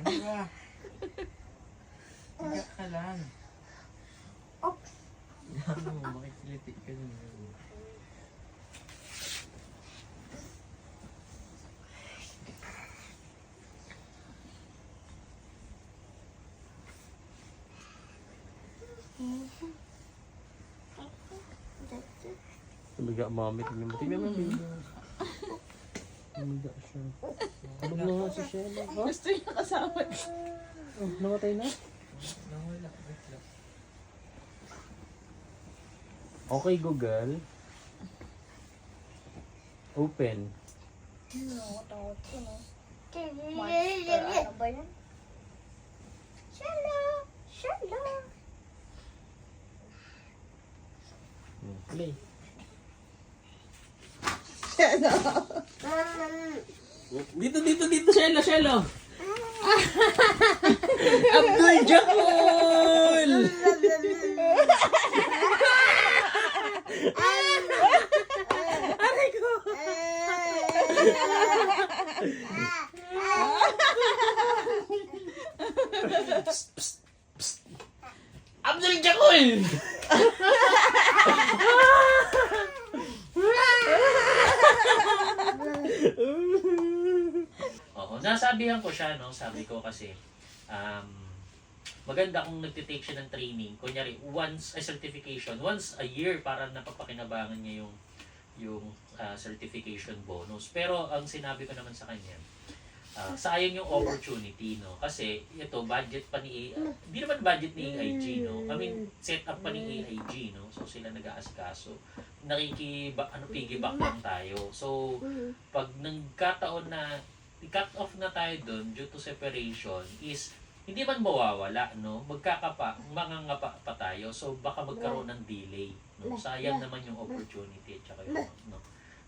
Ano ba? Higa ka lang. Oh. Ano, makikiliti ka niya. Tumiga mami, tingnan mo. Tingnan mo. Tumiga siya. Ano mo nga si Shella? Ha? Gusto niya kasama. Oh, namatay na? Nawala. Okay, Google. Open. Takot ko, no? Monster, ano ba yan? Shala! Shala! Play. Dito, Shella! Abdul Jakul! Aray ko! Abdul Jakul! Oo, nasabihan ko siya, no? Sabi ko kasi, maganda kung nagtitake siya ng training. Kunyari, certification, once a year para napapakinabangan niya yung certification bonus. Pero ang sinabi ko naman sa kanya, sayang yung opportunity, no? Kasi ito, budget pa ni hindi naman budget ni AIG, no? I mean, set up pa ni AIG, no? So sila nag-aasikaso. Piggyback lang tayo. So, pag nagkataon na i-cut off na tayo doon due to separation is hindi man mawawala, no? Mangangapa pa tayo. So, baka magkaroon ng delay, no? Sayang naman yung opportunity at saka yung, no?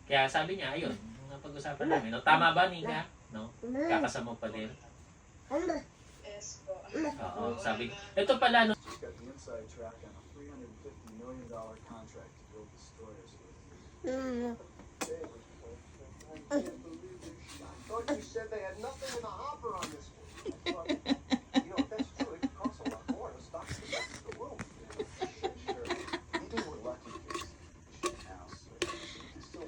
Kaya sabi niya, ayun, pag-usapan namin, no? Tama ba, Nika? No? Kakasama pa din. Yes po. Oo, sabi. Ito pala, no? She's got the inside track on a $350 million contract to build destroyers. I thought you said they had nothing in the hopper on this one. You know, if that's true, it could cost a lot more to stock the rest of the room. Sure. You think we're lucky because shit house. You still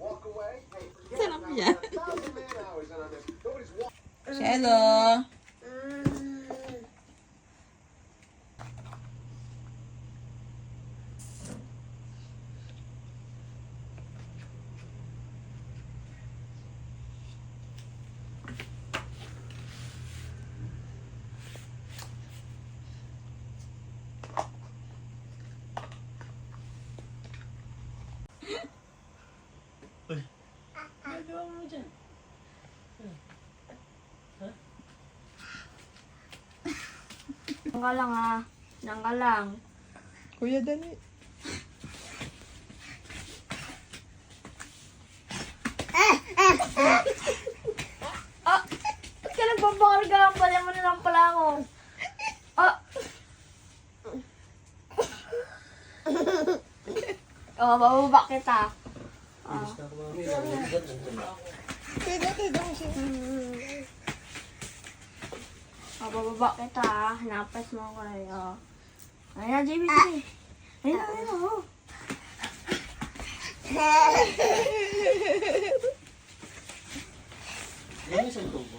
walk away? Hey, forget Sarap it. yan. 1,000 man hours in on this. Nobody's walking. Hello! Nagawa mo dyan. Nangka lang ha. Nangka lang. Kuya Dani. Ba't ka nagbabarga? Pala mo na lang pala ako. Bababa kita. Tida mo siya. Bababa kita. Hanapas mo ko kayo. Ayun na, JB. Ayun na, ayun na. Oh. Ano yung santong ko?